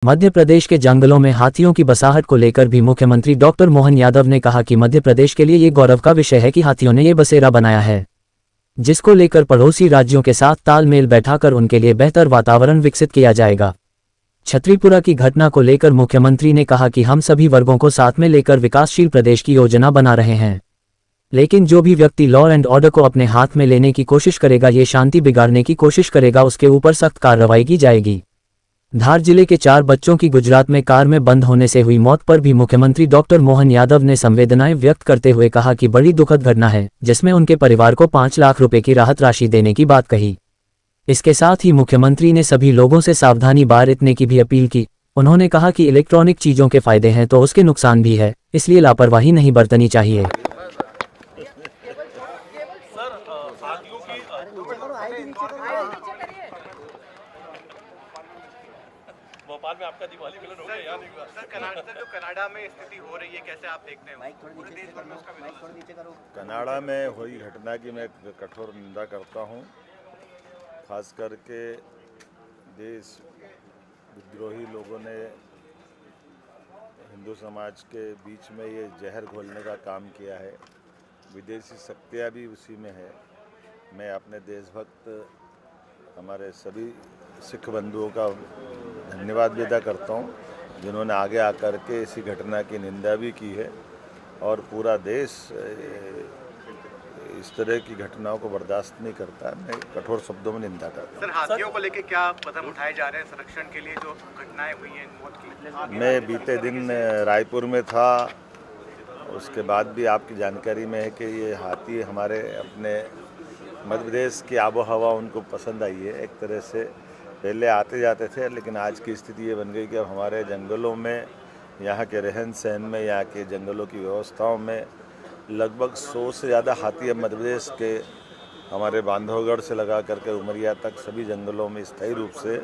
मध्य प्रदेश के जंगलों में हाथियों की बसाहट को लेकर भी मुख्यमंत्री डॉक्टर मोहन यादव ने कहा कि मध्य प्रदेश के लिए ये गौरव का विषय है कि हाथियों ने ये बसेरा बनाया है, जिसको लेकर पड़ोसी राज्यों के साथ तालमेल बैठाकर उनके लिए बेहतर वातावरण विकसित किया जाएगा। छतरीपुरा की घटना को लेकर मुख्यमंत्री ने कहा कि हम सभी वर्गों को साथ में लेकर विकासशील प्रदेश की योजना बना रहे हैं, लेकिन जो भी व्यक्ति लॉ एंड ऑर्डर को अपने हाथ में लेने की कोशिश करेगा, ये शांति बिगाड़ने की कोशिश करेगा, उसके ऊपर सख्त कार्रवाई की जाएगी। धार जिले के 4 बच्चों की गुजरात में कार में बंद होने से हुई मौत पर भी मुख्यमंत्री डॉक्टर मोहन यादव ने संवेदनाएं व्यक्त करते हुए कहा कि बड़ी दुखद घटना है, जिसमें उनके परिवार को 5 लाख रुपए की राहत राशि देने की बात कही। इसके साथ ही मुख्यमंत्री ने सभी लोगों से सावधानी बरतने की भी अपील की। उन्होंने कहा कि इलेक्ट्रॉनिक चीजों के फायदे हैं तो उसके नुकसान भी है, इसलिए लापरवाही नहीं बरतनी चाहिए। भोपाल में आपका दिवाली मिलन हो गया या नहीं हुआ? सर जो कनाडा में स्थिति हो रही है, कैसे आप देखते हैं? पूरे देश भर में उसका विरोध। कनाडा में हुई घटना की मैं कठोर निंदा करता हूं। खास करके देश विद्रोही लोगों ने हिंदू समाज के बीच में ये जहर घोलने का काम किया है। विदेशी शक्तियाँ भी उसी में है। मैं अपने देशभक्त हमारे सभी सिख बंधुओं का धन्यवाद भी अदा करता हूँ, जिन्होंने आगे आकर के इसी घटना की निंदा भी की है और पूरा देश इस तरह की घटनाओं को बर्दाश्त नहीं करता। मैं कठोर शब्दों में निंदा करता हूँ। सर, हाथियों को लेकर क्या कदम उठाए जा रहे हैं संरक्षण के लिए, जो घटनाएं हुई हैं मौत की? मैं बीते दिन रायपुर में था, उसके बाद भी आपकी जानकारी में है कि ये हाथी हमारे अपने मध्य प्रदेश की आबो हवा उनको पसंद आई है। एक तरह से पहले आते जाते थे, लेकिन आज की स्थिति ये बन गई कि अब हमारे जंगलों में, यहाँ के रहन सहन में, यहाँ के जंगलों की व्यवस्थाओं में लगभग 100 से ज़्यादा हाथी अब मध्य प्रदेश के हमारे बांधवगढ़ से लगा करके उमरिया तक सभी जंगलों में स्थायी रूप से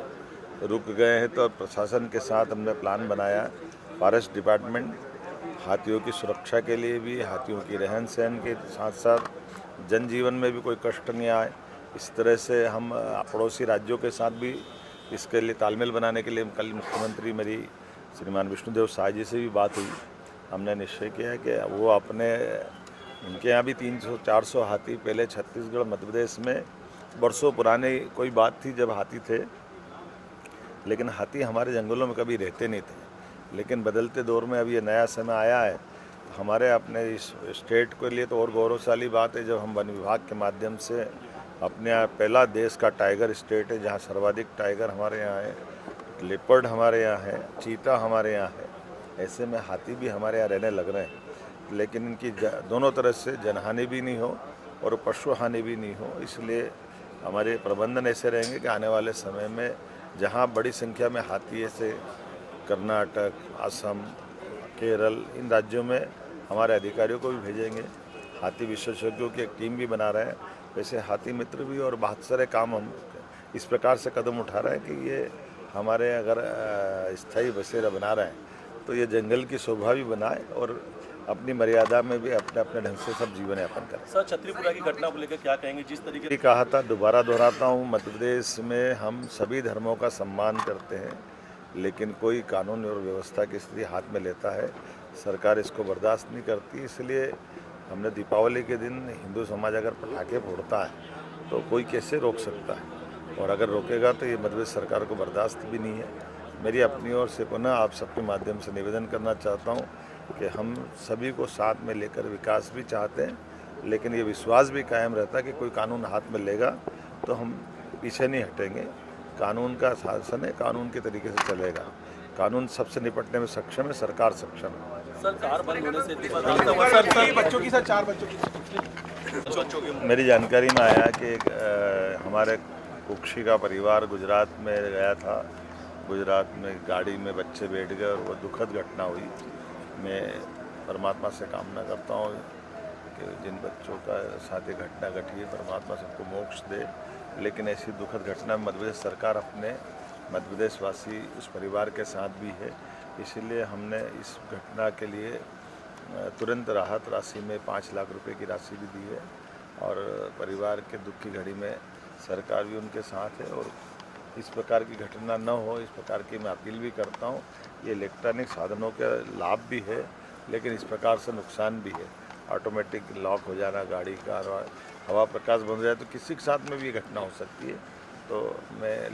रुक गए हैं। तो प्रशासन के साथ हमने प्लान बनाया, फॉरेस्ट डिपार्टमेंट हाथियों की सुरक्षा के लिए भी, हाथियों की रहन सहन के साथ साथ जनजीवन में भी कोई कष्ट नहीं आए, इस तरह से हम पड़ोसी राज्यों के साथ भी इसके लिए तालमेल बनाने के लिए कल मुख्यमंत्री मेरी श्रीमान विष्णुदेव साय जी से भी बात हुई। हमने निश्चय किया है कि वो अपने उनके यहाँ भी 300-400 हाथी पहले छत्तीसगढ़ मध्य प्रदेश में बरसों पुराने कोई बात थी जब हाथी थे, लेकिन हाथी हमारे जंगलों में कभी रहते नहीं थे। लेकिन बदलते दौर में अब ये नया समय आया है, हमारे अपने इस स्टेट के लिए तो और गौरवशाली बात है जब हम वन विभाग के माध्यम से अपने यहाँ पहला देश का टाइगर स्टेट है, जहाँ सर्वाधिक टाइगर हमारे यहाँ है, लेपर्ड हमारे यहाँ है, चीता हमारे यहाँ है। ऐसे में हाथी भी हमारे यहाँ रहने लग रहे हैं, लेकिन इनकी दोनों तरह से जनहानि भी नहीं हो और पशु हानि भी नहीं हो। इसलिए हमारे प्रबंधन ऐसे रहेंगे कि आने वाले समय में जहाँ बड़ी संख्या में हाथी ऐसे कर्नाटक, असम, केरल, इन राज्यों में हमारे अधिकारियों को भी भेजेंगे। हाथी विशेषज्ञों की एक टीम भी बना रहे हैं। वैसे हाथी मित्र भी और बहुत सारे काम हम इस प्रकार से कदम उठा रहे हैं कि ये हमारे अगर स्थायी बसेरा बना रहे हैं तो ये जंगल की शोभा भी बनाए और अपनी मर्यादा में भी अपने अपने ढंग से सब जीवन यापन करें। सर, छतरीपुरा की घटना को लेकर क्या कहेंगे? जिस तरीके से कहा था, दोबारा दोहराता हूँ, मध्य प्रदेश में हम सभी धर्मों का सम्मान करते हैं, लेकिन कोई कानून और व्यवस्था की स्थिति हाथ में लेता है, सरकार इसको बर्दाश्त नहीं करती। इसलिए हमने दीपावली के दिन हिंदू समाज अगर पटाखे फोड़ता है तो कोई कैसे रोक सकता है, और अगर रोकेगा तो ये मध्य प्रदेश सरकार को बर्दाश्त भी नहीं है। मेरी अपनी ओर से पुनः आप सबके माध्यम से निवेदन करना चाहता हूँ कि हम सभी को साथ में लेकर विकास भी चाहते हैं, लेकिन ये विश्वास भी कायम रहता है कि कोई कानून हाथ में लेगा तो हम पीछे नहीं हटेंगे। कानून का शासन है, कानून के तरीके से चलेगा। कानून सबसे निपटने में सक्षम है, सरकार सक्षम है। सर, कार बंद होने से बच्चों की, सर 4 बच्चों की मेरी जानकारी में आया कि हमारे कुक्षी का परिवार गुजरात में गया था, गुजरात में गाड़ी में बच्चे बैठ गए और वो दुखद घटना हुई। मैं परमात्मा से कामना करता हूँ कि जिन बच्चों का साथ ये घटना घटी है, परमात्मा सबको मोक्ष दे। लेकिन ऐसी दुखद घटना में मध्य प्रदेश सरकार अपने मध्य प्रदेश वासी उस परिवार के साथ भी है, इसलिए हमने इस घटना के लिए तुरंत राहत राशि में 5 लाख रुपए की राशि भी दी है और परिवार के दुख की घड़ी में सरकार भी उनके साथ है और इस प्रकार की घटना न हो, इस प्रकार की मैं अपील भी करता हूँ। ये इलेक्ट्रॉनिक साधनों का लाभ भी है, लेकिन इस प्रकार से नुकसान भी है। ऑटोमेटिक लॉक हो जाना गाड़ी का, और हवा प्रकाश बंद हो जाए तो किसी के साथ में भी ये घटना हो सकती है। तो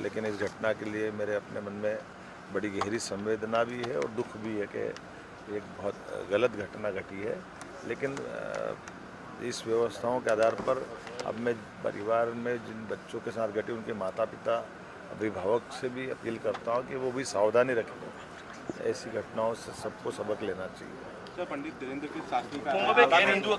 लेकिन इस घटना के लिए मेरे अपने मन में बड़ी गहरी संवेदना भी है और दुख भी है कि एक बहुत गलत घटना घटी है। लेकिन इस व्यवस्थाओं के आधार पर अब मैं परिवार में जिन बच्चों के साथ घटी उनके माता पिता अभिभावक से भी अपील करता हूँ कि वो भी सावधानी रखें। ऐसी घटनाओं से सबको सबक लेना चाहिए। सर, पंडित धीरेन्द्र की शादी कुंभ में गैर हिंदू